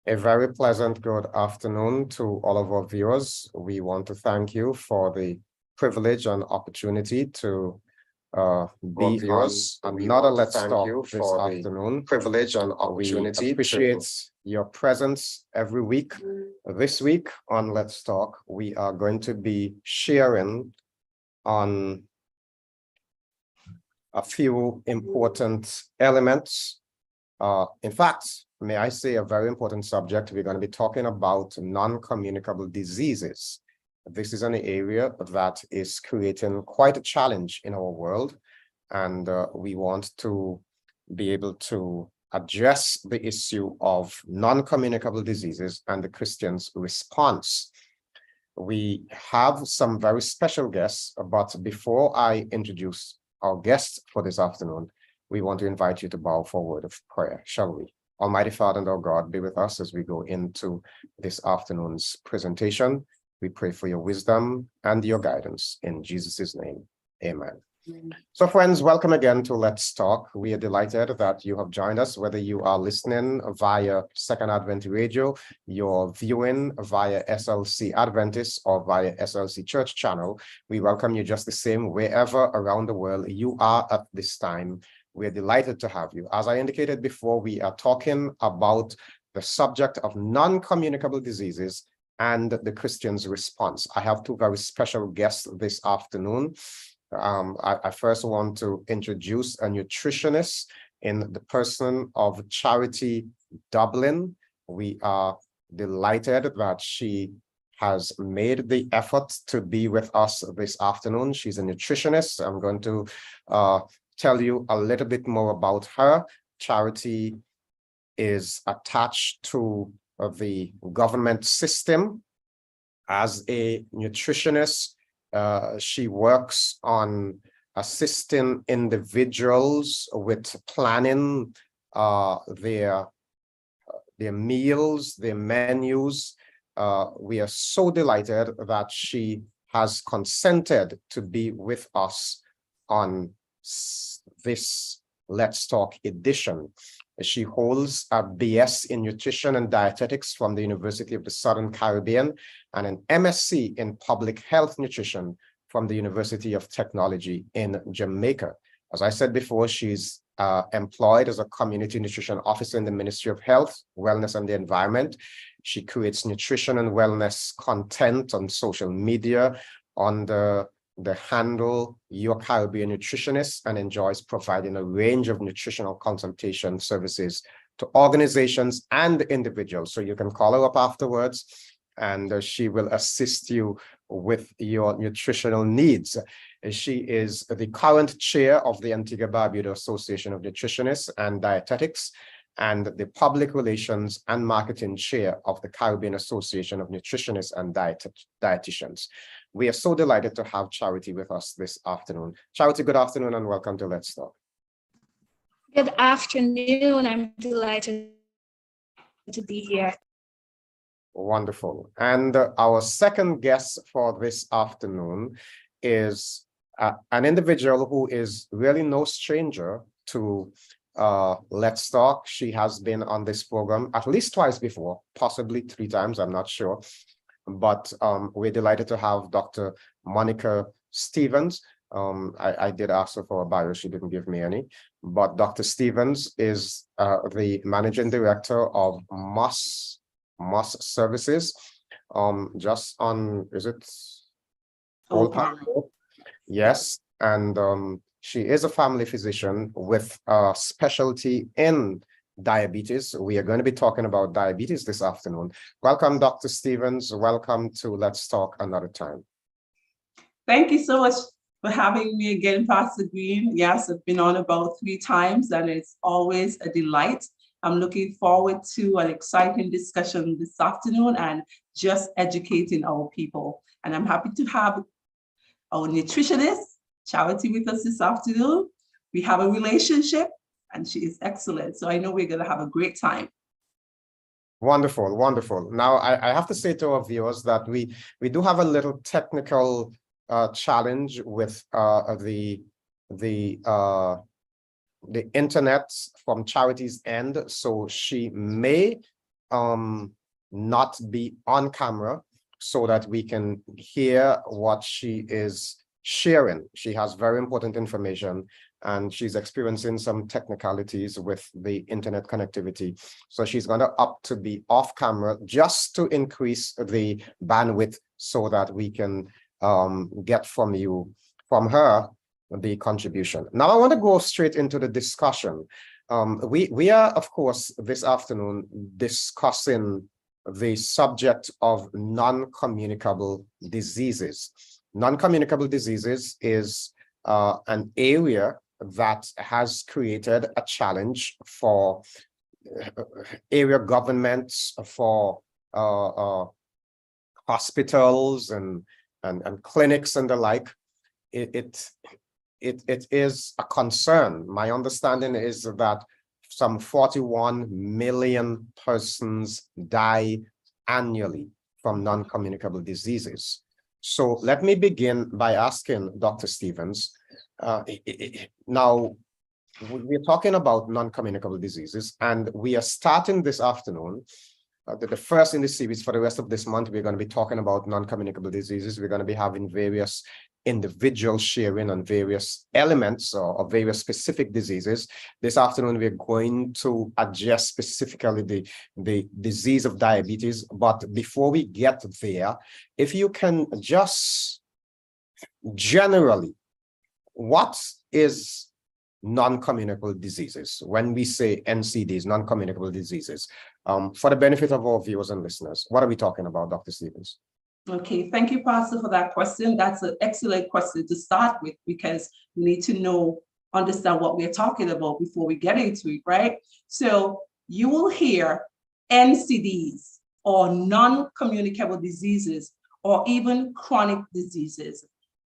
A very pleasant good afternoon to all of our viewers. We want to thank you for the privilege and opportunity to be viewers on another Let's Talk this afternoon. Privilege and opportunity. We appreciate your presence every week. This week on Let's Talk, we are going to be sharing on a few important elements. In fact, may I say a very important subject. We're going to be talking about non-communicable diseases. This is an area that is creating quite a challenge in our world, and we want to be able to address the issue of non-communicable diseases and the Christian's response. We have some very special guests, but before I introduce our guests for this afternoon, we want to invite you to bow for a word of prayer, shall we? Almighty Father and our God, be with us as we go into this afternoon's presentation. We pray for your wisdom and your guidance in Jesus' name. Amen. So friends, welcome again to Let's Talk. We are delighted that you have joined us, whether you are listening via Second Advent Radio, you're viewing via SLC Adventist or via SLC Church channel. We welcome you just the same wherever around the world you are at this time. We're delighted to have you. As I indicated before, we are talking about the subject of non-communicable diseases and the Christian's response. I have two very special guests this afternoon. I first want to introduce a nutritionist in the person of Charity Dublin. We are delighted that she has made the effort to be with us this afternoon. She's a nutritionist. I'm going to tell you a little bit more about her. Charity is attached to the government system as a nutritionist. She works on assisting individuals with planning their meals, their menus. We are so delighted that she has consented to be with us on this Let's Talk edition. She holds a BS in Nutrition and Dietetics from the University of the Southern Caribbean and an MSc in Public Health Nutrition from the University of Technology in Jamaica. As I said before, she's employed as a Community Nutrition Officer in the Ministry of Health, Wellness and the Environment. She creates nutrition and wellness content on social media on the handle Your Caribbean Nutritionist, and enjoys providing a range of nutritional consultation services to organizations and individuals. So you can call her up afterwards and she will assist you with your nutritional needs. She is the current chair of the Antigua-Barbuda Association of Nutritionists and Dietetics and the public relations and marketing chair of the Caribbean Association of Nutritionists and Dietitians. We are so delighted to have Charity with us this afternoon. Charity, good afternoon and welcome to Let's Talk. Good afternoon. I'm delighted to be here. Wonderful. And our second guest for this afternoon is an individual who is really no stranger to Let's Talk. She has been on this program at least twice before, possibly 3 times, I'm not sure. But we're delighted to have Dr. Monica Stevens. I did ask her for a bio, she didn't give me any. But Dr. Stevens is the Managing Director of Moss Services. Just on, is it? Old Park Road? Yes, and she is a family physician with a specialty in diabetes. We are going to be talking about diabetes this afternoon. Welcome, Dr. Stevens. Welcome to Let's Talk another time. Thank you so much for having me again, Pastor Greene. Yes, I've been on about 3 times and it's always a delight. I'm looking forward to an exciting discussion this afternoon and just educating our people. And I'm happy to have our nutritionist, Charity, with us this afternoon. We have a relationship and she is excellent. So I know we're going to have a great time. Wonderful, wonderful. Now, I have to say to our viewers that we do have a little technical challenge with the internet from Charity's end. So she may not be on camera so that we can hear what she is sharing. She has very important information and she's experiencing some technicalities with the internet connectivity. So she's going to opt to be off camera just to increase the bandwidth so that we can get from her, the contribution. Now I want to go straight into the discussion. We are, of course, this afternoon discussing the subject of non-communicable diseases. Non-communicable diseases is an area that has created a challenge for area governments, for hospitals and clinics and the like. It is a concern. My understanding is that some 41 million persons die annually from non-communicable diseases. So let me begin by asking Dr. Stevens, now we're talking about non-communicable diseases and we are starting this afternoon, the first in the series. For the rest of this month, we're going to be talking about non-communicable diseases. We're going to be having various individual sharing on various elements or various specific diseases. This afternoon, we're going to address specifically the disease of diabetes. But before we get there, if you can just generally, what is non-communicable diseases? When we say NCDs, non-communicable diseases, for the benefit of our viewers and listeners, what are we talking about, Dr. Stevens? Okay, thank you, Pastor, for that question. That's an excellent question to start with because we need to understand what we're talking about before we get into it, right? So you will hear NCDs or non-communicable diseases or even chronic diseases.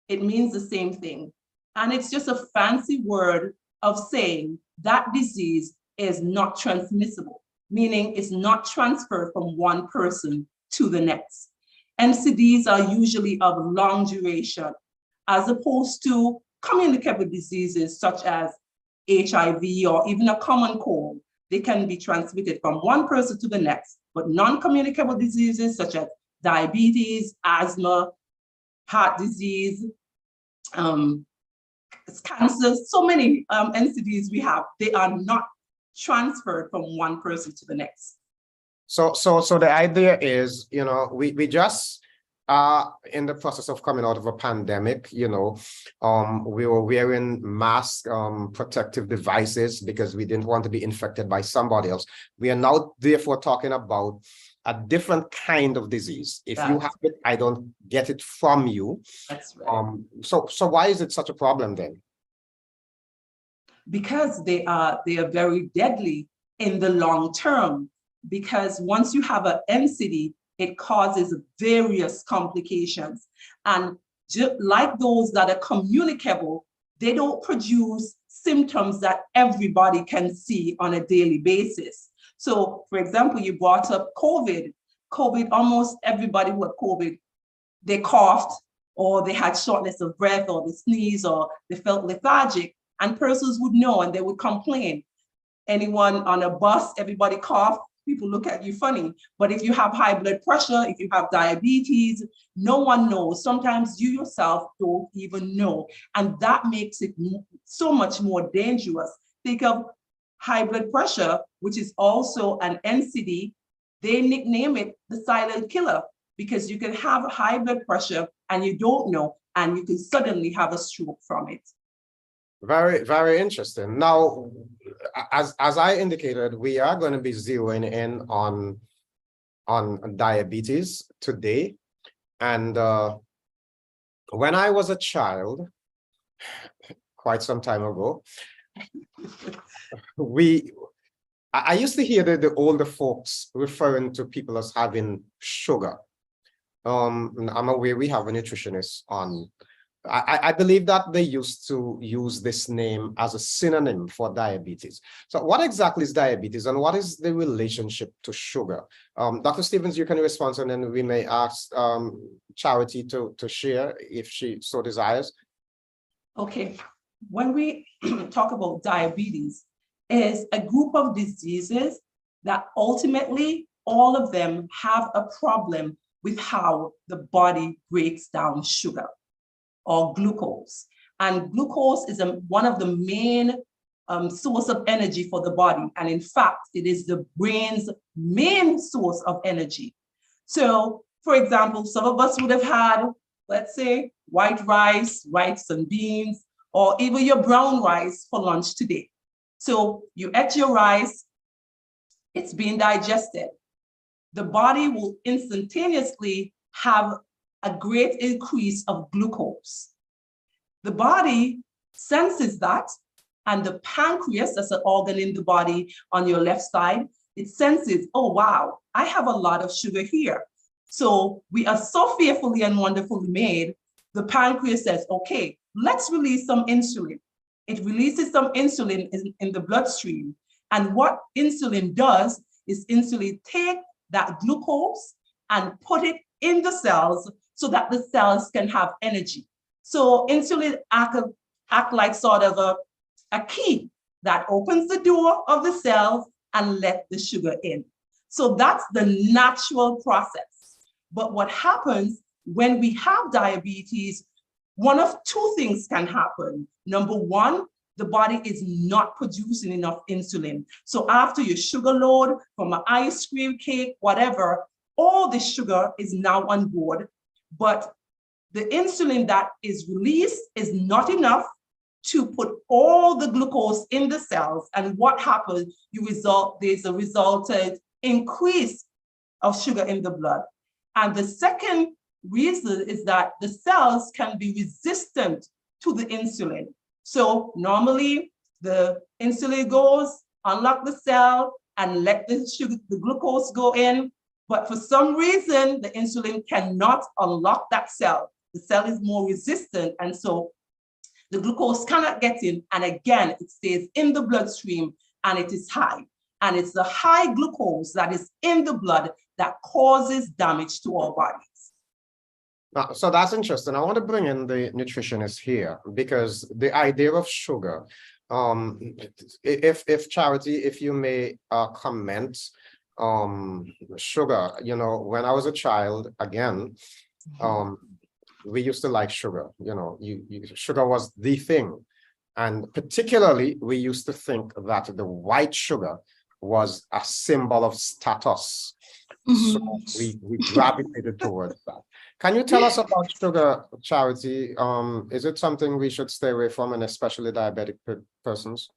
It means the same thing. And it's just a fancy word of saying that disease is not transmissible, meaning it's not transferred from one person to the next. NCDs are usually of long duration, as opposed to communicable diseases such as HIV or even a common cold. They can be transmitted from one person to the next, but non-communicable diseases such as diabetes, asthma, heart disease, cancer, so many NCDs we have, they are not transferred from one person to the next. So the idea is, we just are in the process of coming out of a pandemic. We were wearing masks, protective devices because we didn't want to be infected by somebody else. We are now therefore talking about a different kind of disease. If you have it, I don't get it from you. That's right. So why is it such a problem then? Because they are very deadly in the long term. Because once you have an NCD, it causes various complications. And just like those that are communicable, they don't produce symptoms that everybody can see on a daily basis. So, for example, you brought up COVID. COVID, almost everybody who had COVID, they coughed or they had shortness of breath or they sneezed or they felt lethargic, and persons would know and they would complain. Anyone on a bus, everybody coughed, people look at you funny. But if you have high blood pressure, if you have diabetes, no one knows. Sometimes you yourself don't even know. And that makes it so much more dangerous. Think of high blood pressure, which is also an NCD. They nickname it the silent killer because you can have high blood pressure and you don't know, and you can suddenly have a stroke from it. Very, very interesting. Now, as I indicated, we are going to be zeroing in on diabetes today. And when I was a child, quite some time ago, I used to hear the older folks referring to people as having sugar. I'm aware we have a nutritionist on. I believe that they used to use this name as a synonym for diabetes. So what exactly is diabetes and what is the relationship to sugar? Dr. Stevens, you can respond, and then we may ask Charity to share if she so desires. Okay, when we talk about diabetes, is a group of diseases that ultimately all of them have a problem with how the body breaks down sugar or glucose. And glucose is one of the main source of energy for the body. And in fact, it is the brain's main source of energy. So, for example, some of us would have had, let's say, white rice and beans, or even your brown rice for lunch today. So you ate your rice, it's being digested. The body will instantaneously have a great increase of glucose. The body senses that, and the pancreas, that's an organ in the body on your left side, it senses, oh wow, I have a lot of sugar here. So we are so fearfully and wonderfully made, the pancreas says, okay, let's release some insulin. It releases some insulin in the bloodstream. And what insulin does is insulin take that glucose and put it in the cells so that the cells can have energy. So insulin act like sort of a key that opens the door of the cells and let the sugar in. So that's the natural process. But what happens when we have diabetes, one of two things can happen. Number one, the body is not producing enough insulin. So after your sugar load from an ice cream, cake, whatever, all the sugar is now on board, but the insulin that is released is not enough to put all the glucose in the cells. And what happens? There's a resultant increase of sugar in the blood. And the second reason is that the cells can be resistant to the insulin. So normally the insulin goes, unlock the cell and let the glucose go in. But for some reason, the insulin cannot unlock that cell. The cell is more resistant. And so the glucose cannot get in. And again, it stays in the bloodstream and it is high. And it's the high glucose that is in the blood that causes damage to our bodies. So that's interesting. I want to bring in the nutritionist here because the idea of sugar, if Charity, if you may comment, sugar, you know, when I was a child, again, we used to like sugar, you know, sugar was the thing. And particularly, we used to think that the white sugar was a symbol of status. So we gravitated towards that. Can you tell us about sugar, Charity? Is it something we should stay away from, and especially diabetic persons?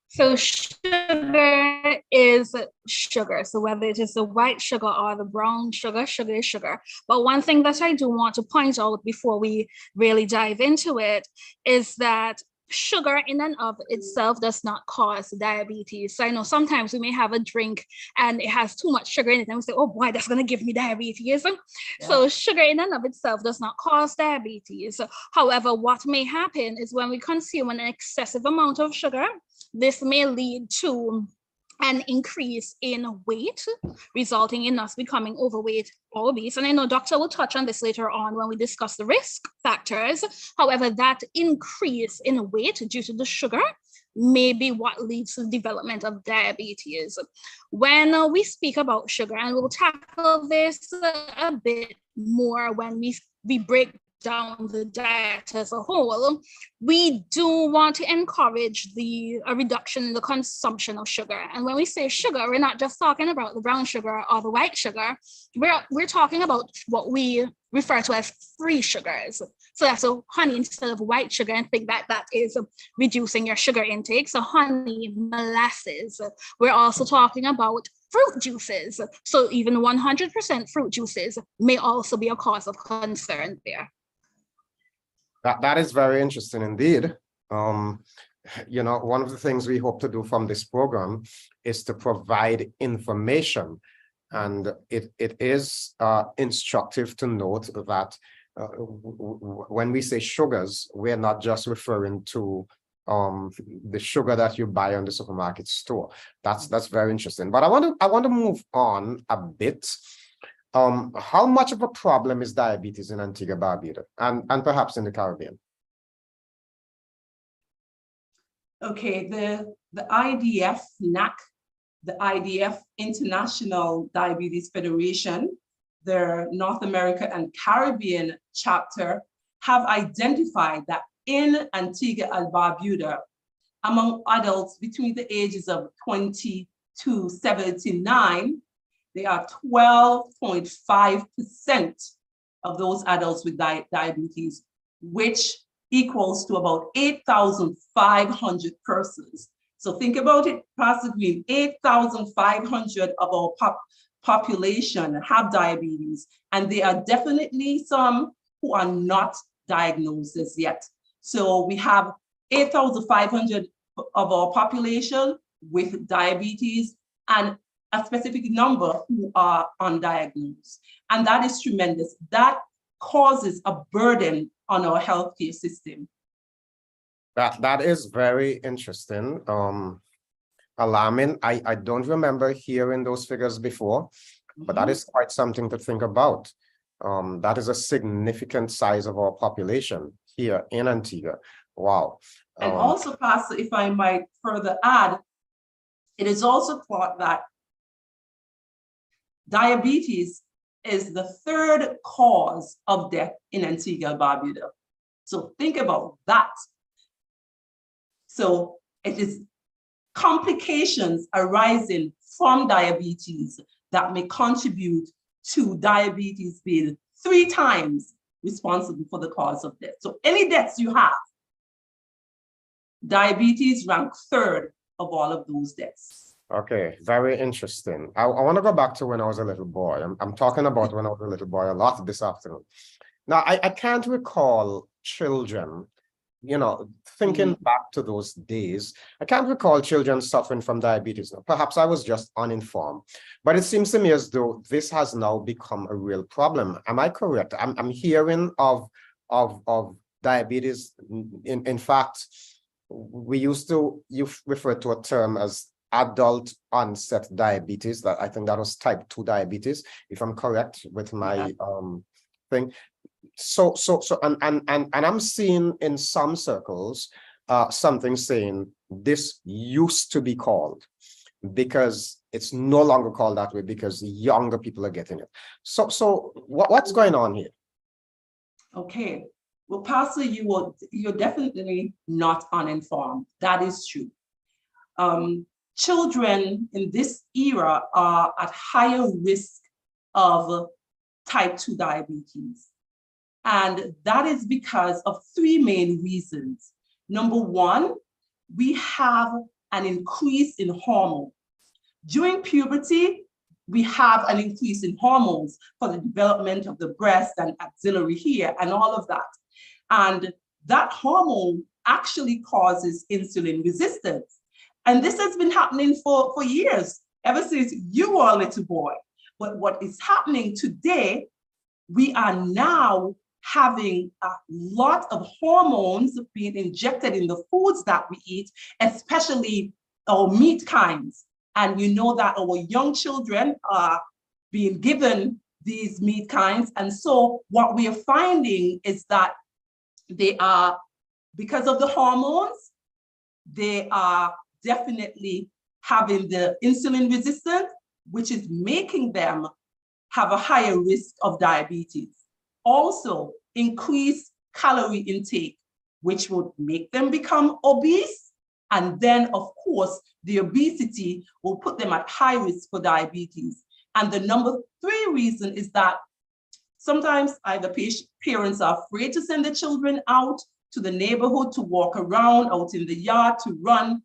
So sugar is sugar. So whether it is the white sugar or the brown sugar, sugar is sugar. But one thing that I do want to point out before we really dive into it is that sugar in and of itself does not cause diabetes. So I know sometimes we may have a drink and it has too much sugar in it and we say, oh boy, that's going to give me diabetes. Yeah. So sugar in and of itself does not cause diabetes. However, what may happen is when we consume an excessive amount of sugar, this may lead to an increase in weight, resulting in us becoming overweight or obese. And I know Doctor will touch on this later on when we discuss the risk factors. However, that increase in weight due to the sugar may be what leads to the development of diabetes. When we speak about sugar, and we'll tackle this a bit more when we break down the diet as a whole, we do want to encourage a reduction in the consumption of sugar. And when we say sugar, we're not just talking about the brown sugar or the white sugar. We're talking about what we refer to as free sugars. So that's honey instead of white sugar, and think that that is reducing your sugar intake. So honey, molasses. We're also talking about fruit juices. So even 100% fruit juices may also be a cause of concern there. That is very interesting indeed. You know, one of the things we hope to do from this program is to provide information. And it is instructive to note that when we say sugars, we're not just referring to the sugar that you buy on the supermarket store. That's very interesting. But I want to move on a bit. How much of a problem is diabetes in Antigua Barbuda and perhaps in the Caribbean? Okay, the IDF NAC the IDF, International Diabetes Federation, their North America and Caribbean chapter, have identified that in Antigua and Barbuda, among adults between the ages of 20 to 79, there are 12.5% of those adults with diabetes, which equals to about 8,500 persons. So think about it, Pastor Greene, 8,500 of our population have diabetes, and there are definitely some who are not diagnosed as yet. So we have 8,500 of our population with diabetes and a specific number who are undiagnosed. And that is tremendous. That causes a burden on our healthcare system. That is very interesting. Alarming. I don't remember hearing those figures before, but that is quite something to think about. That is a significant size of our population here in Antigua. Wow. And also, Pastor, if I might further add, it is also thought that diabetes is the third cause of death in Antigua and Barbuda. So think about that. So it is complications arising from diabetes that may contribute to diabetes being 3 times responsible for the cause of death. So any deaths you have, diabetes ranks 3rd of all of those deaths. Okay, very interesting. I want to go back to when I was a little boy. I'm talking about when I was a little boy a lot this afternoon. Now, I can't recall children, you know, thinking back to those days, I can't recall children suffering from diabetes. Now, perhaps I was just uninformed, but it seems to me as though this has now become a real problem. Am I correct? I'm hearing of diabetes. In fact, you referred to a term as adult onset diabetes. That I think that was type 2 diabetes, if I'm correct with my thing. So and I'm seeing in some circles something saying this used to be called, because it's no longer called that way because younger people are getting it. So what's going on here? Okay, well, Pastor, you're definitely not uninformed. That is true. Children in this era are at higher risk of type 2 diabetes. And that is because of 3 main reasons. Number 1, we have an increase in hormones. During puberty, we have an increase in hormones for the development of the breast and axillary hair and all of that. And that hormone actually causes insulin resistance. And this has been happening for years, ever since you were a little boy. But what is happening today, we are now having a lot of hormones being injected in the foods that we eat, especially our meat kinds. And you know that our young children are being given these meat kinds. And so what we are finding is that they are, because of the hormones, they are definitely having the insulin resistance, which is making them have a higher risk of diabetes. Also, increased calorie intake, which would make them become obese. And then, of course, the obesity will put them at high risk for diabetes. And the number 3 reason is that sometimes either parents are afraid to send the children out to the neighborhood to walk around, out in the yard to run.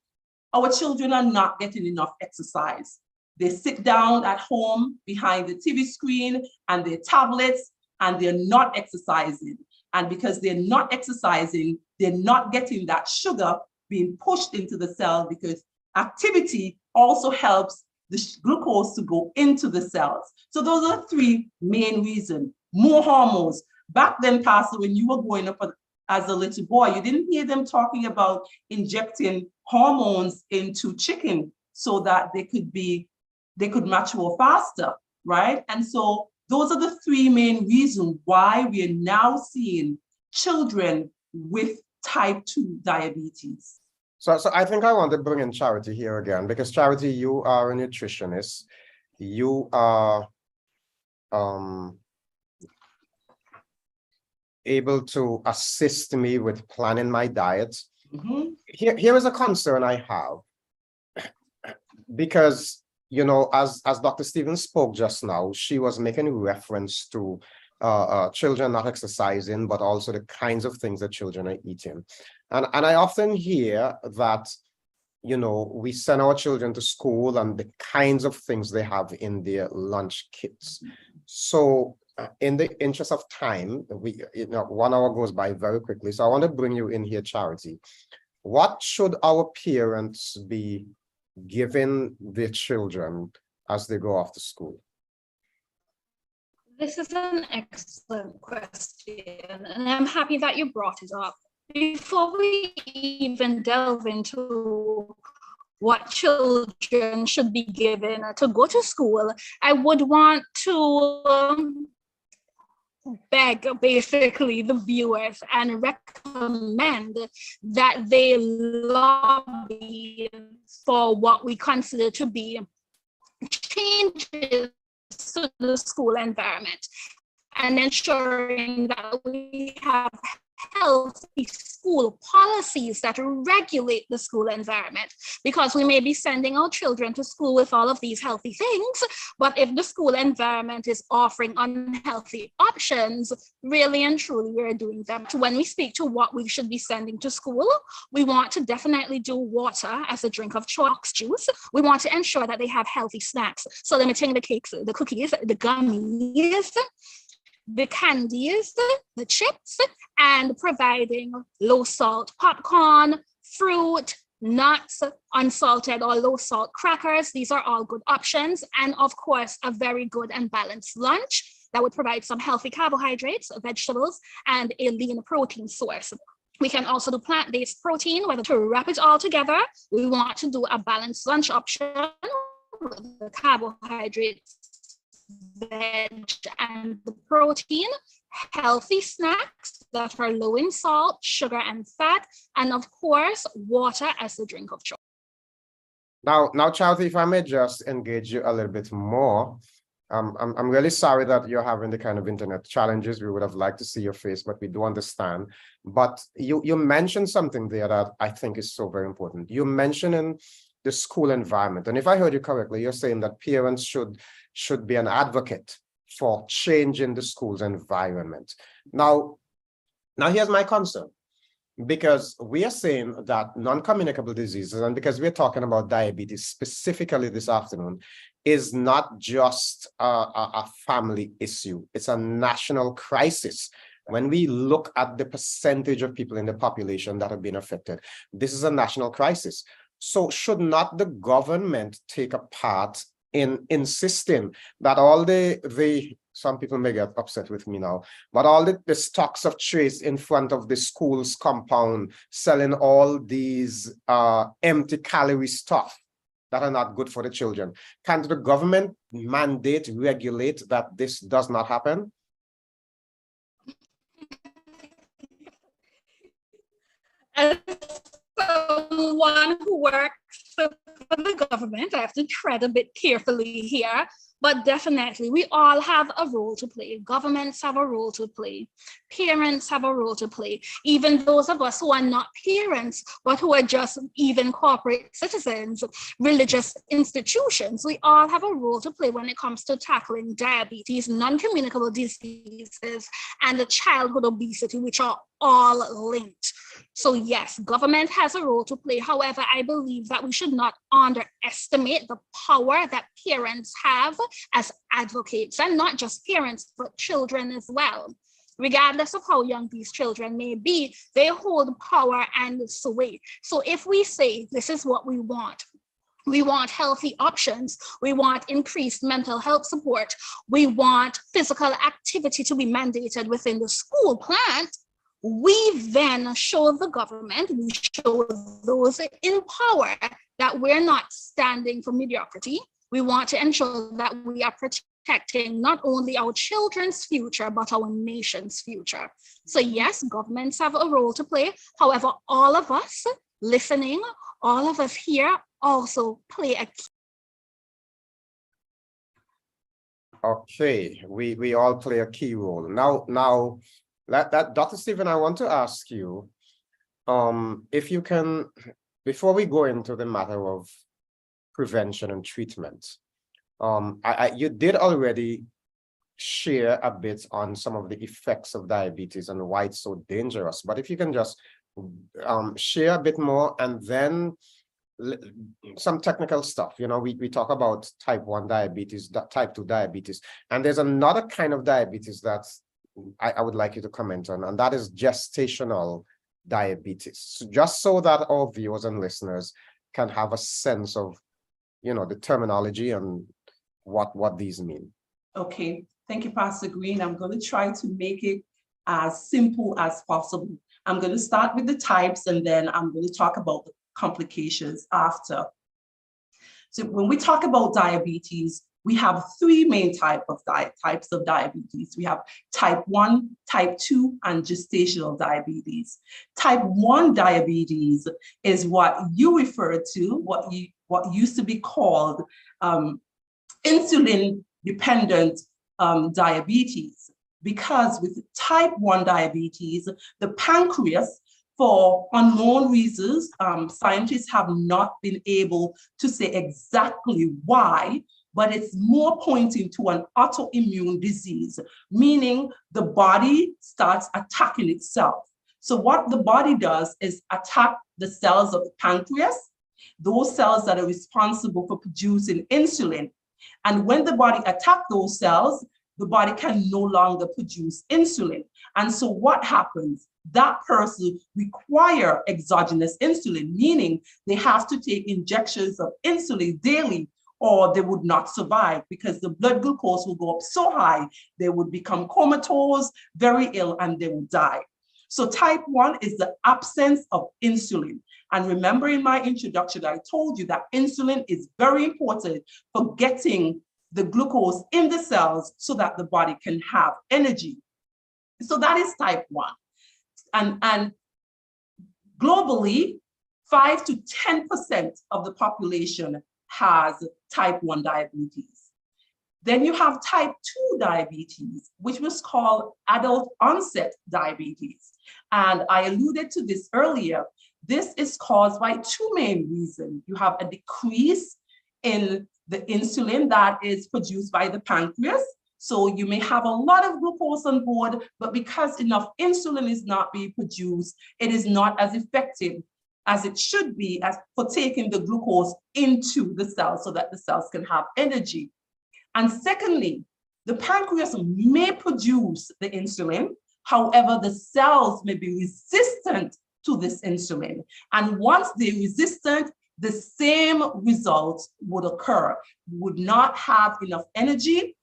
Our children are not getting enough exercise. They sit down at home behind the TV screen and their tablets, and they're not exercising. And because they're not exercising, they're not getting that sugar being pushed into the cell, because activity also helps the glucose to go into the cells. So those are 3 main reasons. More hormones. Back then, Pastor, when you were growing up as a little boy, you didn't hear them talking about injecting hormones into chicken so that they could mature faster, right? And so those are the 3 main reasons why we are now seeing children with type 2 diabetes. So I think I want to bring in Charity here again, because Charity, you are a nutritionist. You are able to assist me with planning my diet. Mhm. Here is a concern I have, because, you know, as Dr. Stevens spoke just now, she was making reference to children not exercising, but also the kinds of things that children are eating. And I often hear that, you know, we send our children to school and the kinds of things they have in their lunch kits. So in the interest of time, 1 hour goes by very quickly. So I want to bring you in here, Charity. What should our parents be giving their children as they go off to school? This is an excellent question, and I'm happy that you brought it up. Before we even delve into what children should be given to go to school, I would want to beg basically the viewers and recommend that they lobby for what we consider to be changes to the school environment and ensuring that we have healthy school policies that regulate the school environment, because we may be sending our children to school with all of these healthy things, but if the school environment is offering unhealthy options, really and truly we're doing them. When we speak to what we should be sending to school, we want to definitely do water as a drink of choice, juice. We want to ensure that they have healthy snacks, so limiting the cakes, the cookies, the gummies, the candies, the chips, and providing low salt popcorn, fruit, nuts, unsalted or low salt crackers. These are all good options. And of course, a very good and balanced lunch that would provide some healthy carbohydrates, vegetables, and a lean protein source. We can also do plant-based protein, whether to wrap it all together. We want to do a balanced lunch option with the carbohydrates, veg, and the protein, healthy snacks that are low in salt, sugar, and fat, and of course, water as the drink of choice. Now, Charity, if I may just engage you a little bit more. I'm really sorry that you're having the kind of internet challenges. We would have liked to see your face, but we do understand. But you mentioned something there that I think is so very important. You mentioned the school environment. And if I heard you correctly, you're saying that parents should be an advocate for changing the school's environment. Now here's my concern, because we are saying that non-communicable diseases, and because we're talking about diabetes specifically this afternoon, is not just a family issue. It's a national crisis. When we look at the percentage of people in the population that have been affected, this is a national crisis. So should not the government take a part in insisting that all some people may get upset with me now, but all the stocks of trays in front of the school's compound selling all these empty calorie stuff that are not good for the children? Can the government mandate, regulate that this does not happen? As someone who works for the government, I have to tread a bit carefully here, but definitely we all have a role to play. Governments have a role to play. Parents have a role to play. Even those of us who are not parents, but who are just even corporate citizens, religious institutions, we all have a role to play when it comes to tackling diabetes, non-communicable diseases, and the childhood obesity, which are all linked. So yes, government has a role to play. However, I believe that we should not underestimate the power that parents have as advocates, and not just parents, but children as well. Regardless of how young these children may be, they hold power and sway. So if we say this is what we want healthy options, we want increased mental health support, we want physical activity to be mandated within the school plan, we then show the government, we show those in power that we're not standing for mediocrity. We want to ensure that we are protecting not only our children's future, but our nation's future. So yes, governments have a role to play. However, all of us listening, all of us here also play a key. Okay, we all play a key role. Now, Dr. Stephen, I want to ask you, if you can, before we go into the matter of prevention and treatment, you did already share a bit on some of the effects of diabetes and why it's so dangerous. But if you can just share a bit more, and then some technical stuff. You know, we talk about type 1 diabetes, type 2 diabetes, and there's another kind of diabetes that I would like you to comment on, and that is gestational diabetes. So just so that our viewers and listeners can have a sense of, you know, the terminology and what these mean. Okay, thank you, Pastor Greene. I'm going to try to make it as simple as possible. I'm going to start with the types, and then I'm going to talk about the complications after. So when we talk about diabetes, we have three main types of diabetes. We have type 1, type 2, and gestational diabetes. Type 1 diabetes is what you refer to, what used to be called insulin-dependent diabetes. Because with type 1 diabetes, the pancreas, for unknown reasons, scientists have not been able to say exactly why, but it's more pointing to an autoimmune disease, meaning the body starts attacking itself. So what the body does is attack the cells of the pancreas, those cells that are responsible for producing insulin. And when the body attacks those cells, the body can no longer produce insulin. And so what happens? That person requires exogenous insulin, meaning they have to take injections of insulin daily, or they would not survive because the blood glucose will go up so high, they would become comatose, very ill, and they would die. So type 1 is the absence of insulin. And remember in my introduction, I told you that insulin is very important for getting the glucose in the cells so that the body can have energy. So that is type 1. And globally, 5 to 10% of the population has type 1 diabetes. Then you have type 2 diabetes, which was called adult onset diabetes. And I alluded to this earlier. This is caused by two main reasons. You have a decrease in the insulin that is produced by the pancreas. So you may have a lot of glucose on board, but because enough insulin is not being produced, it is not as effective as it should be for taking the glucose into the cells so that the cells can have energy. And secondly, the pancreas may produce the insulin. However, the cells may be resistant to this insulin. And once they're resistant, the same results would occur. You would not have enough energy,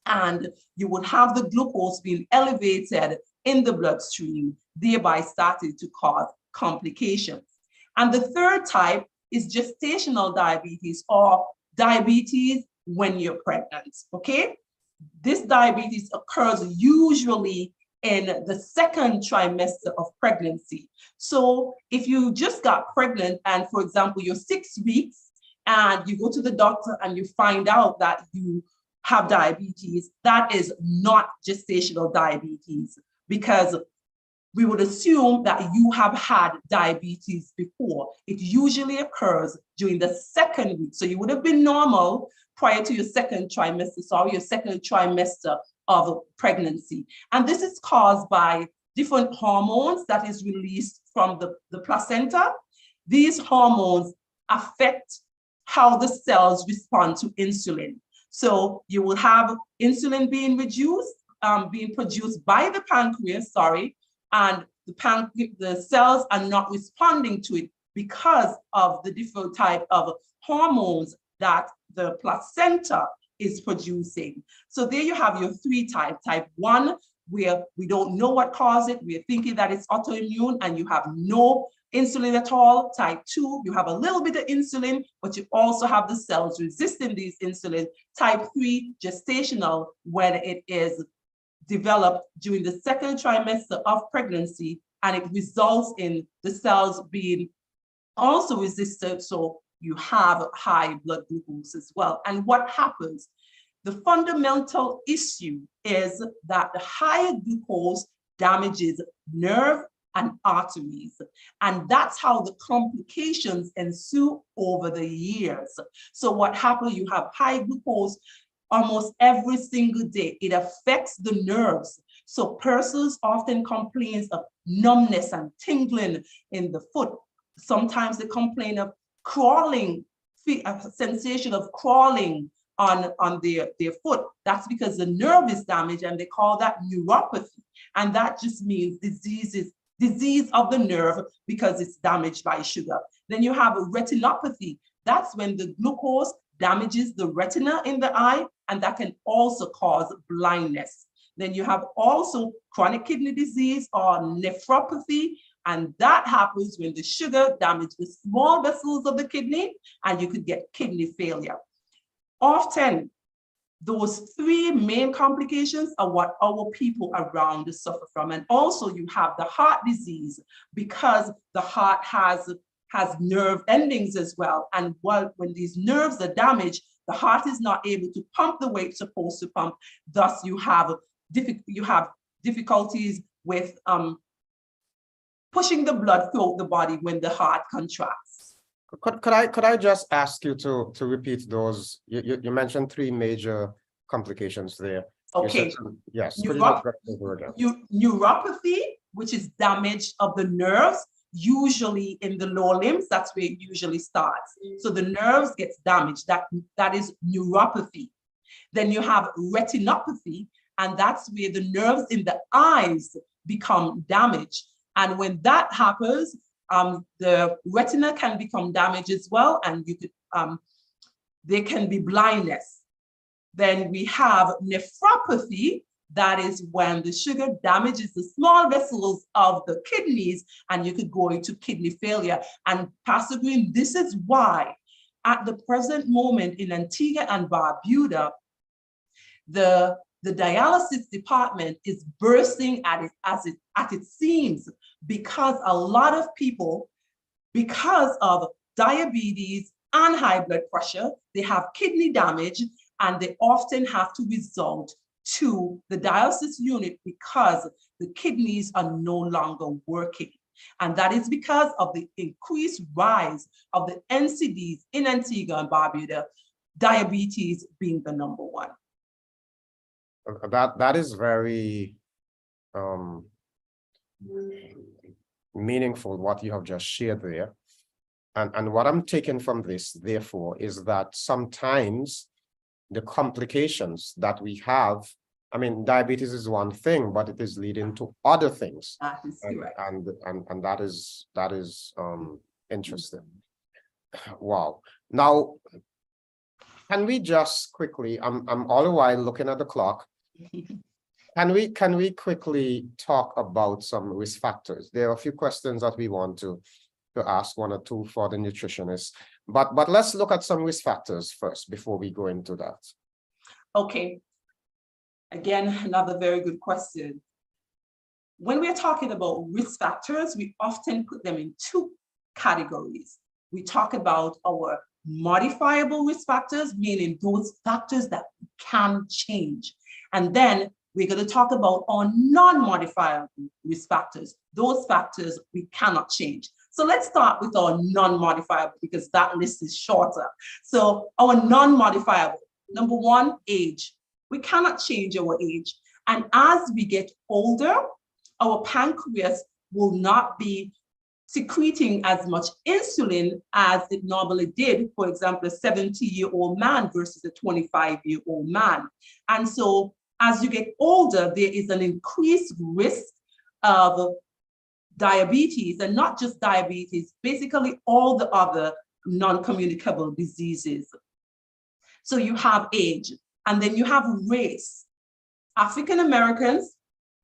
and you would have the glucose being elevated in the bloodstream, thereby starting to cause complications. And the third type is gestational diabetes, or diabetes when you're pregnant, okay? This diabetes occurs usually in the second trimester of pregnancy. So if you just got pregnant and, for example, you're 6 weeks and you go to the doctor and you find out that you have diabetes, that is not gestational diabetes, because we would assume that you have had diabetes before. It usually occurs during the second week. So you would have been normal prior to your second trimester of pregnancy. And this is caused by different hormones that is released from the placenta. These hormones affect how the cells respond to insulin. So you will have insulin being produced by the pancreas, and the cells are not responding to it because of the different type of hormones that the placenta is producing. So there you have your three types. Type 1, where we don't know what caused it. We're thinking that it's autoimmune and you have no insulin at all. Type 2, you have a little bit of insulin, but you also have the cells resisting these insulin. Type 3, gestational, when it is developed during the second trimester of pregnancy, and it results in the cells being also resistant, so you have high blood glucose as well. And what happens? The fundamental issue is that the higher glucose damages nerve and arteries. And that's how the complications ensue over the years. So what happens, you have high glucose almost every single day. It affects the nerves. So persons often complain of numbness and tingling in the foot. Sometimes they complain of crawling, a sensation of crawling on their foot. That's because the nerve is damaged, and they call that neuropathy. And that just means disease of the nerve because it's damaged by sugar. Then you have a retinopathy. That's when the glucose damages the retina in the eye, and that can also cause blindness. Then you have also chronic kidney disease or nephropathy, and that happens when the sugar damages the small vessels of the kidney, and you could get kidney failure. Often, those three main complications are what our people around us suffer from. And also you have the heart disease, because the heart has nerve endings as well. And when these nerves are damaged, the heart is not able to pump the way it's supposed to pump. Thus, you have difficulties with pushing the blood through the body when the heart contracts. Could I just ask you to repeat those? You mentioned three major complications there. Okay. Yes. Neuropathy, which is damage of the nerves, usually in the lower limbs. That's where it usually starts. So the nerves gets damaged. That is neuropathy. Then you have retinopathy, and that's where the nerves in the eyes become damaged. And when that happens, the retina can become damaged as well, and there can be blindness. Then we have nephropathy. That is when the sugar damages the small vessels of the kidneys, and you could go into kidney failure. And Pastor Greene, this is why at the present moment in Antigua and Barbuda, the dialysis department is bursting at its seams, because a lot of people, because of diabetes and high blood pressure, they have kidney damage, and they often have to resort to the dialysis unit because the kidneys are no longer working. And that is because of the increased rise of the NCDs in Antigua and Barbuda, diabetes being the number one. That is very meaningful, what you have just shared there. And what I'm taking from this, therefore, is that sometimes the complications that we have, I mean, diabetes is one thing, but it is leading to other things. That is correct. And that is interesting. Wow. Now, can we just quickly, I'm all the while looking at the clock. Can we quickly talk about some risk factors? There are a few questions that we want to ask, one or two for the nutritionists, but let's look at some risk factors first before we go into that. Okay. Again, another very good question. When we're talking about risk factors, we often put them in two categories. We talk about our modifiable risk factors, meaning those factors that can change. And then we're going to talk about our non-modifiable risk factors, those factors we cannot change. So let's start with our non-modifiable, because that list is shorter. So our non-modifiable, number one, age. We cannot change our age. And as we get older, our pancreas will not be secreting as much insulin as it normally did, for example, a 70-year-old man versus a 25-year-old man. And so as you get older, there is an increased risk of diabetes, and not just diabetes, basically all the other non-communicable diseases. So you have age, and then you have race. African Americans,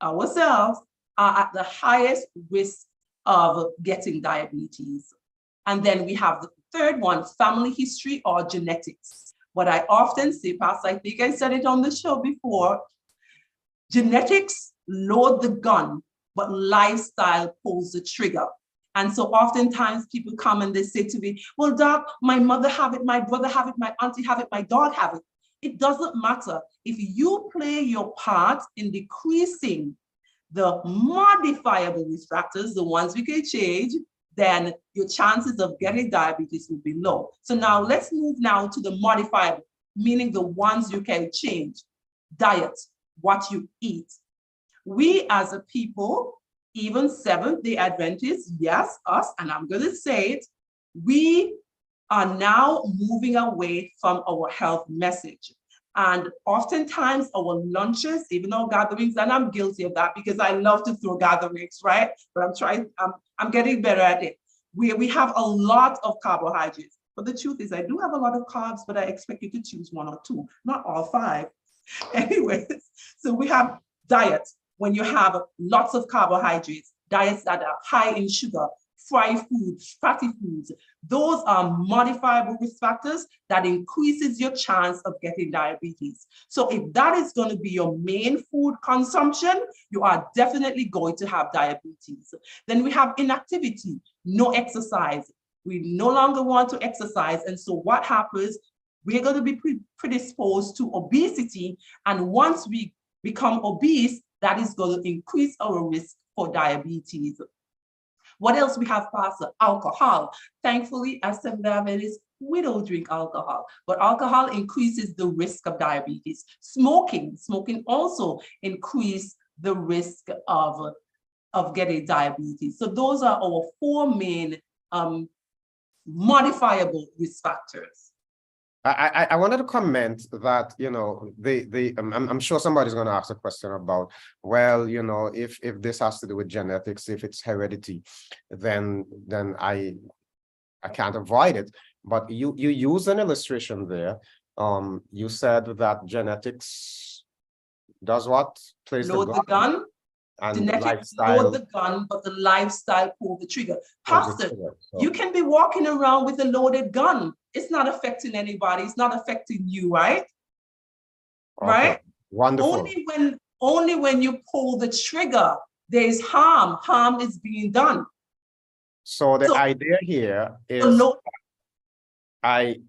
ourselves, are at the highest risk of getting diabetes. And then we have the third one, family history or genetics. What I often say, Pastor, I think I said it on the show before, genetics load the gun, but lifestyle pulls the trigger. And so oftentimes people come and they say to me, well, doc, my mother have it, my brother have it, my auntie have it, my dog have it. It doesn't matter. If you play your part in decreasing the modifiable risk factors, the ones we can change, then your chances of getting diabetes will be low. So now let's move now to the modifiable, meaning the ones you can change. Diet, what you eat. We as a people, even Seventh-day Adventists, yes, us, and I'm going to say it, we are now moving away from our health message. And oftentimes our lunches, even our gatherings, and I'm guilty of that because I love to throw gatherings, right? But I'm getting better at it. We have a lot of carbohydrates. But the truth is I do have a lot of carbs, but I expect you to choose one or two, not all five. Anyways, so we have diets. When you have lots of carbohydrates, diets that are high in sugar, fried foods, fatty foods, those are modifiable risk factors that increases your chance of getting diabetes. So if that is going to be your main food consumption, you are definitely going to have diabetes. Then we have inactivity, no exercise. We no longer want to exercise. And so what happens? We're going to be predisposed to obesity. And once we become obese, that is going to increase our risk for diabetes. What else we have, Pastor? Alcohol. Thankfully, as Seventh-day Adventists, we don't drink alcohol, but alcohol increases the risk of diabetes. Smoking also increases the risk of getting diabetes. So those are our four main modifiable risk factors. I wanted to comment that, you know, I'm sure somebody's going to ask a question about, well, you know, if this has to do with genetics, if it's heredity, then I can't avoid it. But you use an illustration there. You said that genetics does what? Plays Load the gun. And Genetics lifestyle. load the gun, but the lifestyle pull the trigger. Pastor, So you can be walking around with a loaded gun. It's not affecting anybody. It's not affecting you, right? okay. Right? Wonderful. Only when you pull the trigger, there is harm. Harm is being done. So the idea here is I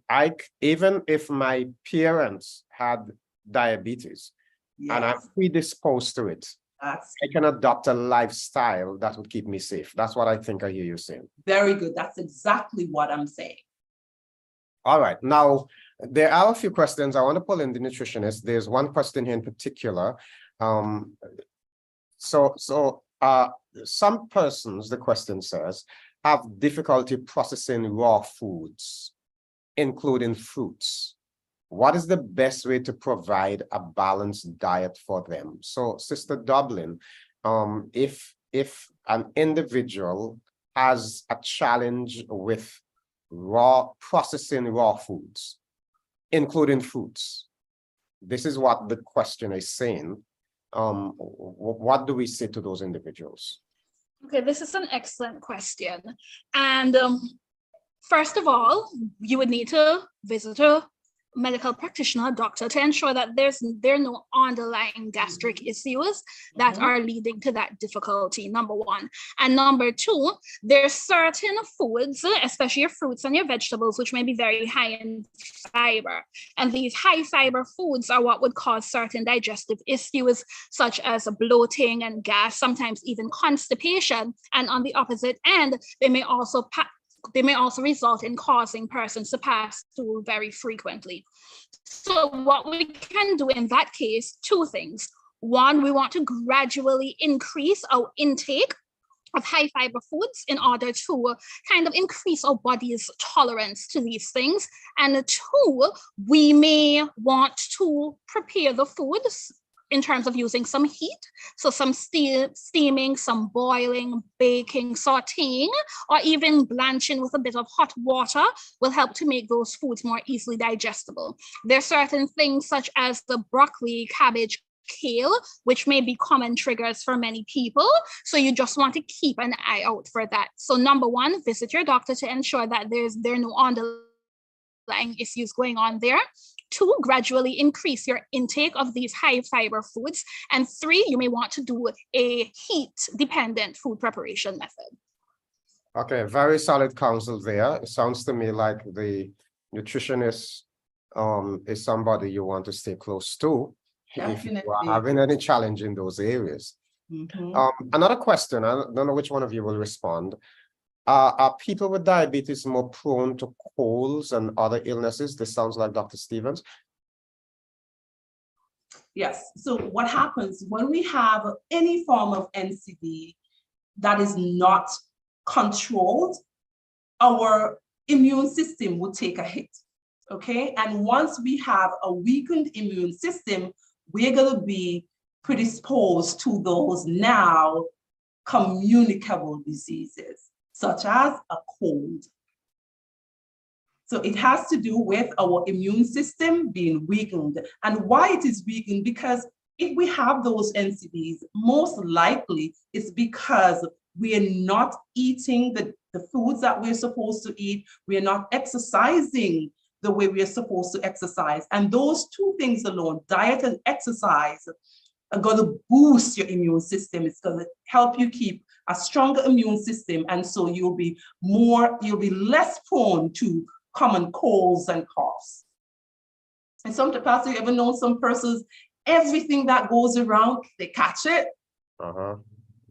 even if my parents had diabetes, yes, and I'm predisposed to it, I can adopt a lifestyle that would keep me safe. That's what I think I hear you saying. Very good. That's exactly what I'm saying. All right. Now, there are a few questions. I want to pull in the nutritionist. There's one question here in particular. Some persons, the question says, have difficulty processing raw foods, including fruits. What is the best way to provide a balanced diet for them? So, Sister Dublin, if an individual has a challenge with processing raw foods, including fruits, this is what the question is saying. What do we say to those individuals? Okay, this is an excellent question. And first of all, you would need to visit a medical practitioner, doctor, to ensure that there are no underlying gastric issues that are leading to that difficulty, number one. And number two, there are certain foods, especially your fruits and your vegetables, which may be very high in fiber. And these high fiber foods are what would cause certain digestive issues, such as bloating and gas, sometimes even constipation. And on the opposite end, they may also result in causing persons to pass stool very frequently. So what we can do in that case, two things. One, we want to gradually increase our intake of high fiber foods in order to kind of increase our body's tolerance to these things. And two, we may want to prepare the foods in terms of using some heat. So some steaming, some boiling, baking, sauteing, or even blanching with a bit of hot water will help to make those foods more easily digestible. There are certain things such as the broccoli, cabbage, kale, which may be common triggers for many people. So you just want to keep an eye out for that. So number one, visit your doctor to ensure that there are no underlying issues going on there. Two, gradually increase your intake of these high fiber foods. And three, you may want to do a heat dependent food preparation method. Okay, very solid counsel there. It sounds to me like the nutritionist is somebody you want to stay close to if you are Definitely. having any challenge in those areas. Mhm. Another question, I don't know which one of you will respond. Are people with diabetes more prone to colds and other illnesses? This sounds like Dr. Stevens. Yes. So what happens when we have any form of NCD that is not controlled, our immune system will take a hit. Okay. And once we have a weakened immune system, we're going to be predisposed to those now communicable diseases, such as a cold. So it has to do with our immune system being weakened. And why it is weakened? Because if we have those NCDs, most likely it's because we are not eating the foods that we're supposed to eat. We are not exercising the way we are supposed to exercise. And those two things alone, diet and exercise, are going to boost your immune system. It's going to help you keep a stronger immune system. And so you'll be less prone to common colds and coughs. And sometimes, you ever know some persons, everything that goes around, they catch it.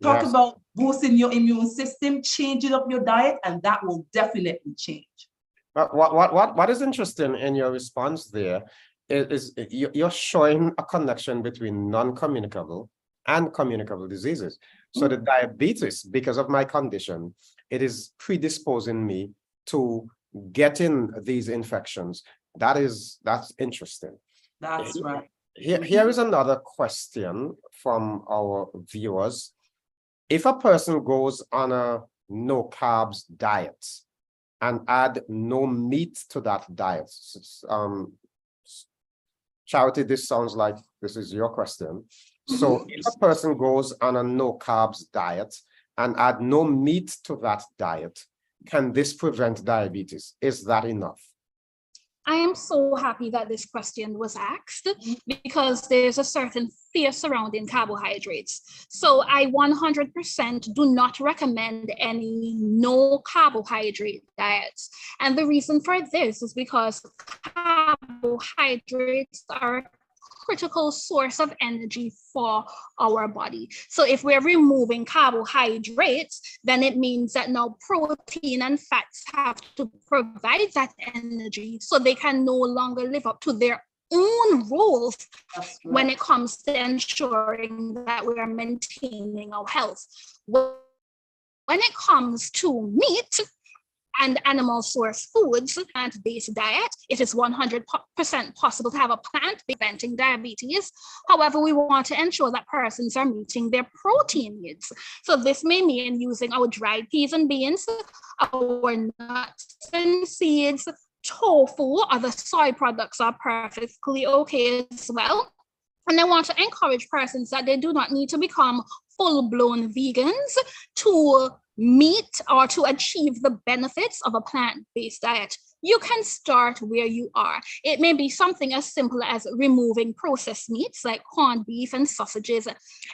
Talk Yes. about boosting your immune system, changing up your diet, and that will definitely change. But what is interesting in your response there is you're showing a connection between non-communicable and communicable diseases. So the diabetes, because of my condition, it is predisposing me to getting these infections. That's interesting. That's right. Here is another question from our viewers. If a person goes on a no carbs diet and add no meat to that diet, Charity, this sounds like this is your question. So if a person goes on a no carbs diet and add no meat to that diet, can this prevent diabetes? Is that enough? I am so happy that this question was asked because there's a certain fear surrounding carbohydrates. So I 100% do not recommend any no carbohydrate diets. And the reason for this is because carbohydrates are a critical source of energy for our body. So if we're removing carbohydrates, then it means that now protein and fats have to provide that energy so they can no longer live up to their own roles when it comes to ensuring that we are maintaining our health. When it comes to meat and animal source foods, plant-based diet, it is 100% possible to have a plant preventing diabetes. However, we want to ensure that persons are meeting their protein needs. So this may mean using our dried peas and beans, our nuts and seeds, tofu, other soy products are perfectly okay as well. And I want to encourage persons that they do not need to become full-blown vegans to meet or to achieve the benefits of a plant-based diet. You can start where you are. It may be something as simple as removing processed meats like corned beef and sausages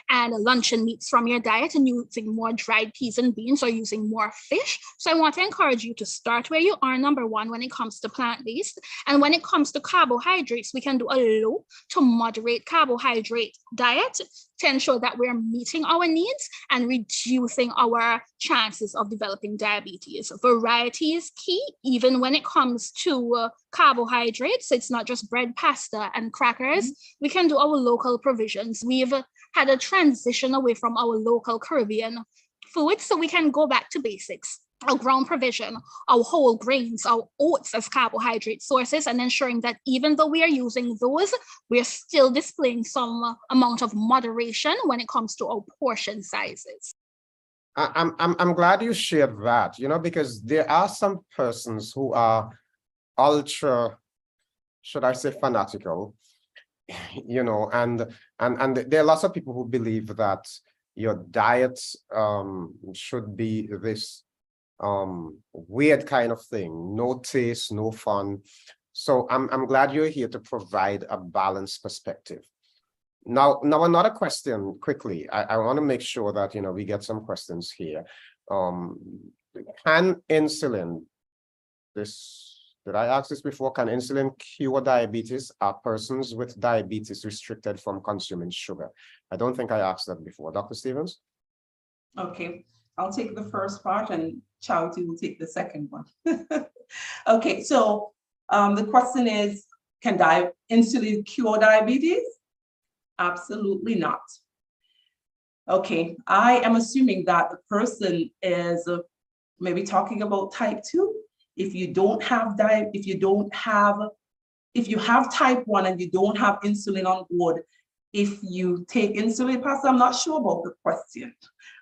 and luncheon meats from your diet and using more dried peas and beans or using more fish. So I want to encourage you to start where you are, number one, when it comes to plant-based. And when it comes to carbohydrates, we can do a low to moderate carbohydrate diet to ensure that we're meeting our needs and reducing our chances of developing diabetes. Variety is key, even when it comes to carbohydrates. It's not just bread, pasta, and crackers. We can do our local provisions. We've had a transition away from our local Caribbean foods, so we can go back to basics. Our ground provision, our whole grains, our oats as carbohydrate sources, and ensuring that even though we are using those, we are still displaying some amount of moderation when it comes to our portion sizes. I'm glad you shared that, because there are some persons who are ultra, should I say, fanatical, and there are lots of people who believe that your diet should be this weird kind of thing, no taste, no fun. So I'm glad you're here to provide a balanced perspective. Now another question quickly. I want to make sure that we get some questions here. can insulin, did I ask this before? Can insulin cure diabetes? Are persons with diabetes restricted from consuming sugar? I don't think I asked that before. Dr. Stevens? Okay, I'll take the first part and Charity will take the second one. Okay, so the question is, can insulin cure diabetes? Absolutely not. Okay, I am assuming that the person is maybe talking about type 2. If you have type 1 and you don't have insulin on board, if you take insulin, Pastor, I'm not sure about the question.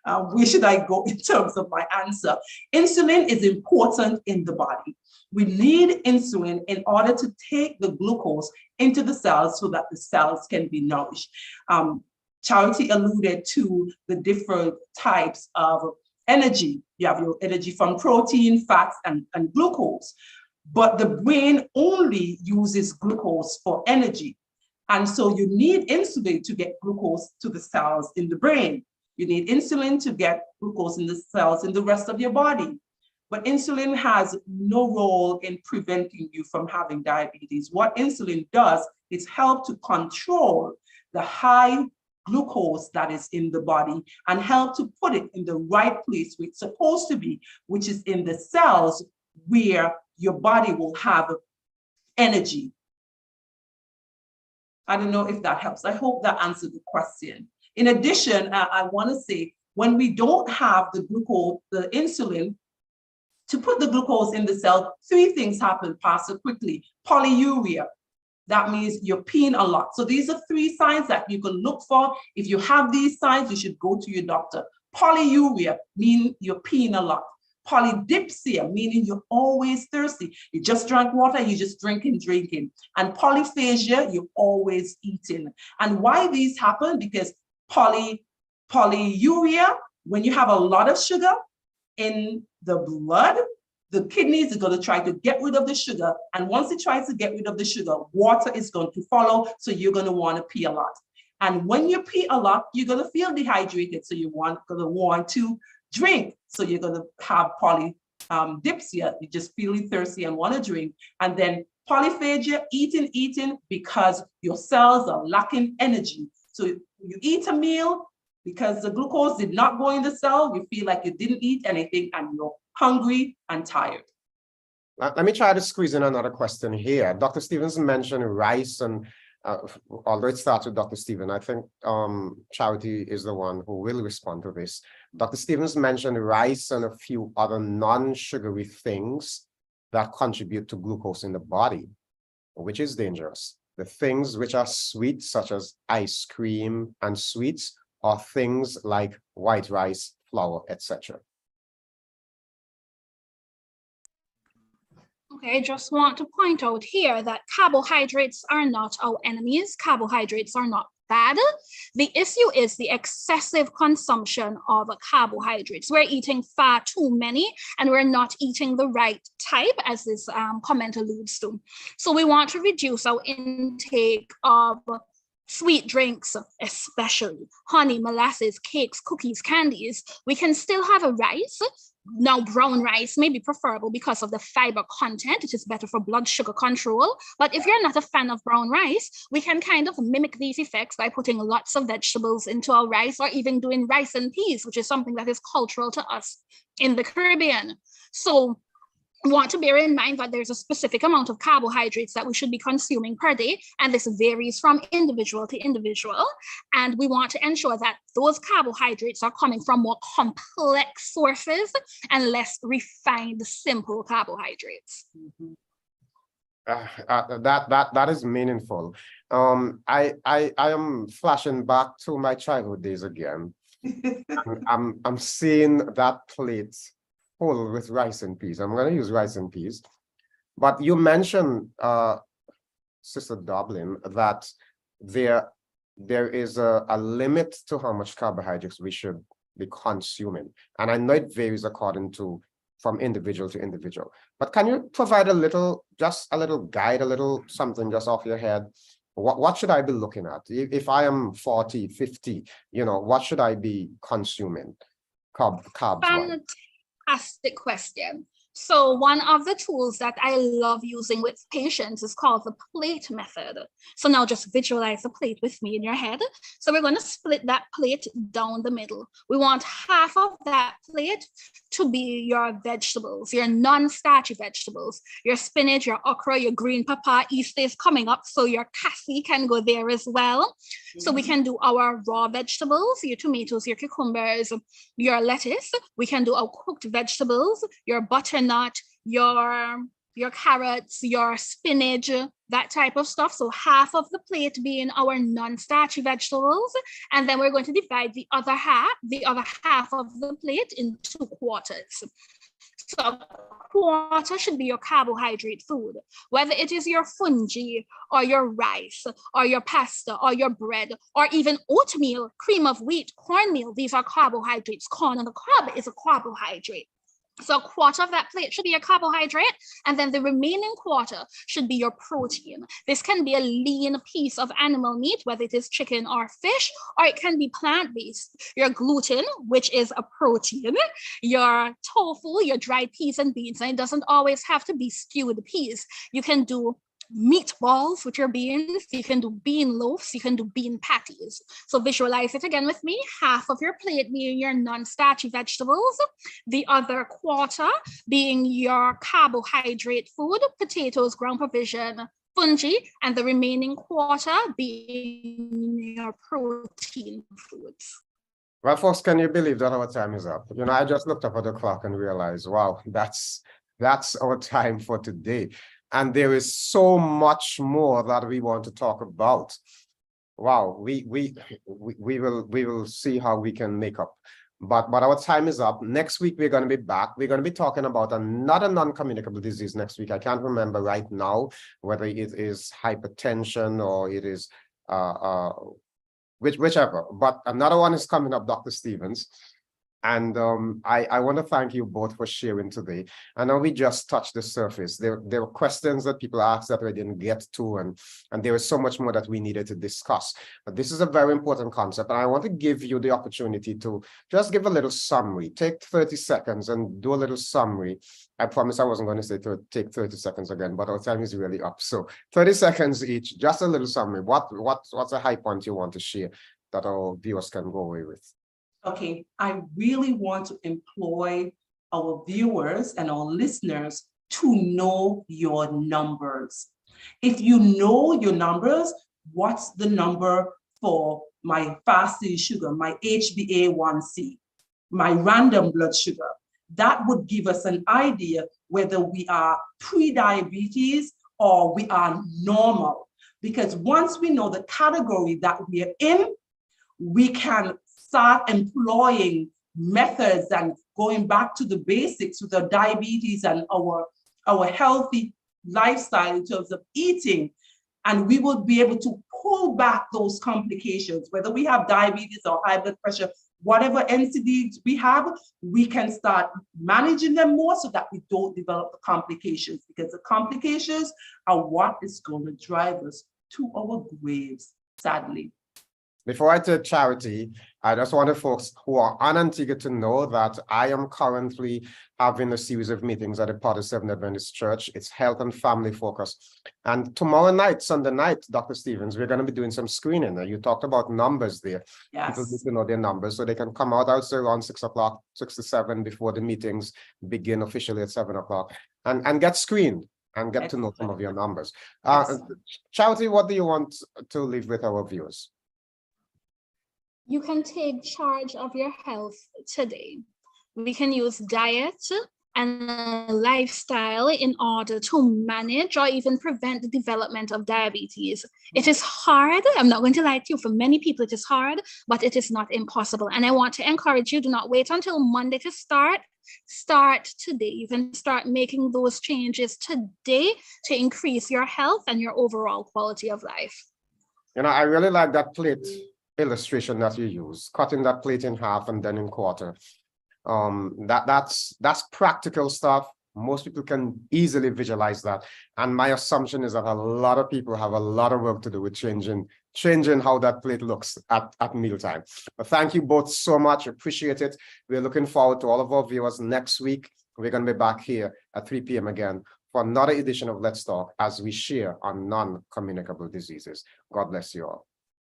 Where should I go in terms of my answer? Insulin is important in the body. We need insulin in order to take the glucose into the cells so that the cells can be nourished. Charity alluded to the different types of energy. You have your energy from protein, fats, and glucose. But the brain only uses glucose for energy. And so you need insulin to get glucose to the cells in the brain. You need insulin to get glucose in the cells in the rest of your body. But insulin has no role in preventing you from having diabetes. What insulin does is help to control the high glucose that is in the body and help to put it in the right place where it's supposed to be, which is in the cells where your body will have energy. I don't know if that helps. I hope that answered the question. In addition, I want to say, when we don't have the glucose, the insulin, to put the glucose in the cell, 3 things happen, Pastor, quickly. Polyuria, that means you're peeing a lot. So these are 3 signs that you can look for. If you have these signs, you should go to your doctor. Polyuria, meaning you're peeing a lot. Polydipsia, meaning you're always thirsty. You just drank water, you're just drinking. And polyphagia, you're always eating. And why these happen? Because polyuria, when you have a lot of sugar in the blood, the kidneys are going to try to get rid of the sugar. And once it tries to get rid of the sugar, water is going to follow. So you're going to want to pee a lot. And when you pee a lot, you're going to feel dehydrated. So you're going to want to drink. So you're going to have polydipsia. You're just feeling thirsty and want to drink. And then polyphagia, eating because your cells are lacking energy. So you eat a meal because the glucose did not go in the cell. You feel like you didn't eat anything and you're hungry and tired. Let me try to squeeze in another question here. Dr. Stevens mentioned rice, and although it starts with Dr. Stevens, I think Charity is the one who will respond to this. Dr. Stevens mentioned rice and a few other non-sugary things that contribute to glucose in the body, which is dangerous. The things which are sweet, such as ice cream and sweets, are things like white rice, flour, etc. Okay, I just want to point out here that carbohydrates are not our enemies. Carbohydrates are not bad. The issue is the excessive consumption of carbohydrates. We're eating far too many and we're not eating the right type, as this comment alludes to. So we want to reduce our intake of sweet drinks, especially honey, molasses, cakes, cookies, candies. We can still have a rice. Now, brown rice may be preferable because of the fiber content. It is better for blood sugar control. But if you're not a fan of brown rice, we can kind of mimic these effects by putting lots of vegetables into our rice, or even doing rice and peas, which is something that is cultural to us in the Caribbean. So we want to bear in mind that there's a specific amount of carbohydrates that we should be consuming per day, and this varies from individual to individual. And we want to ensure that those carbohydrates are coming from more complex sources and less refined, simple carbohydrates. That is meaningful. I am flashing back to my childhood days again. I'm seeing that plate full with rice and peas. I'm going to use rice and peas. But you mentioned, Sister Dublin, that there is a limit to how much carbohydrates we should be consuming. And I know it varies from individual to individual. But can you provide just a little guide, a little something just off your head? What should I be looking at? If I am 40, 50, what should I be consuming carbs-wise? fantastic question. So one of the tools that I love using with patients is called the plate method. So now just visualize the plate with me in your head. So we're going to split that plate down the middle. We want half of that plate to be your vegetables, your non-starchy vegetables, your spinach, your okra, your green pepper. Easter is coming up, so your cassie can go there as well. So we can do our raw vegetables, your tomatoes, your cucumbers, your lettuce. We can do our cooked vegetables, your butternut, your carrots, your spinach, that type of stuff. So half of the plate being our non-starchy vegetables, and then we're going to divide the other half of the plate into quarters. So a quarter should be your carbohydrate food, whether it is your fungi or your rice or your pasta or your bread or even oatmeal, cream of wheat, cornmeal. These are carbohydrates. Corn on the cob is a carbohydrate. So a quarter of that plate should be a carbohydrate, and then the remaining quarter should be your protein. This can be a lean piece of animal meat, whether it is chicken or fish, or it can be plant-based. Your gluten, which is a protein, your tofu, your dried peas and beans, and it doesn't always have to be stewed peas. You can do meatballs with your beans, you can do bean loaves, you can do bean patties. So visualize it again with me. Half of your plate being your non-starchy vegetables, the other quarter being your carbohydrate food, potatoes, ground provision, fungi, and the remaining quarter being your protein foods. Well, folks, can you believe that our time is up? You know, I just looked up at the clock and realized, wow, that's our time for today. And there is so much more that we want to talk about. Wow, we will see how we can make up. But our time is up. Next week, we're going to be back. We're going to be talking about another non-communicable disease next week. I can't remember right now whether it is hypertension or it is whichever. But another one is coming up, Dr. Stevens. And I want to thank you both for sharing today. I know we just touched the surface. There were questions that people asked that we didn't get to, and there is so much more that we needed to discuss. But this is a very important concept, and I want to give you the opportunity to just give a little summary. Take 30 seconds and do a little summary. I promise I wasn't going to say to take 30 seconds again, but our time is really up. So 30 seconds each, just a little summary. What's a high point you want to share that our viewers can go away with? Okay, I really want to employ our viewers and our listeners to know your numbers. If you know your numbers, what's the number for my fasting sugar, my HbA1c, my random blood sugar? That would give us an idea whether we are pre-diabetes or we are normal. Because once we know the category that we are in, we can start employing methods and going back to the basics with our diabetes and our healthy lifestyle in terms of eating. And we will be able to pull back those complications, whether we have diabetes or high blood pressure, whatever NCDs we have, we can start managing them more so that we don't develop the complications, because the complications are what is going to drive us to our graves, sadly. Before I take Charity, I just want the folks who are on Antigua to know that I am currently having a series of meetings at the Part of Seventh Adventist Church. It's health and family focused. And tomorrow night, Sunday night, Dr. Stevens, we're going to be doing some screening. You talked about numbers there. Yes. People need to know their numbers so they can come out, I'll say around 6 o'clock, 6 to 7 before the meetings begin officially at 7 o'clock and get screened and get to know some of your numbers. Yes. Charity, what do you want to leave with our viewers? You can take charge of your health today. We can use diet and lifestyle in order to manage or even prevent the development of diabetes. It is hard. I'm not going to lie to you. For many people, it is hard, but it is not impossible. And I want to encourage you, do not wait until Monday to start. Start today. You can start making those changes today to increase your health and your overall quality of life. You know, I really like that plate illustration that you use, cutting that plate in half and then in quarter. That's practical stuff. Most people can easily visualize that. And my assumption is that a lot of people have a lot of work to do with changing changing how that plate looks at mealtime. But thank you both so much. Appreciate it. We're looking forward to all of our viewers next week. We're going to be back here at 3 p.m. again for another edition of Let's Talk as we share on non-communicable diseases. God bless you all.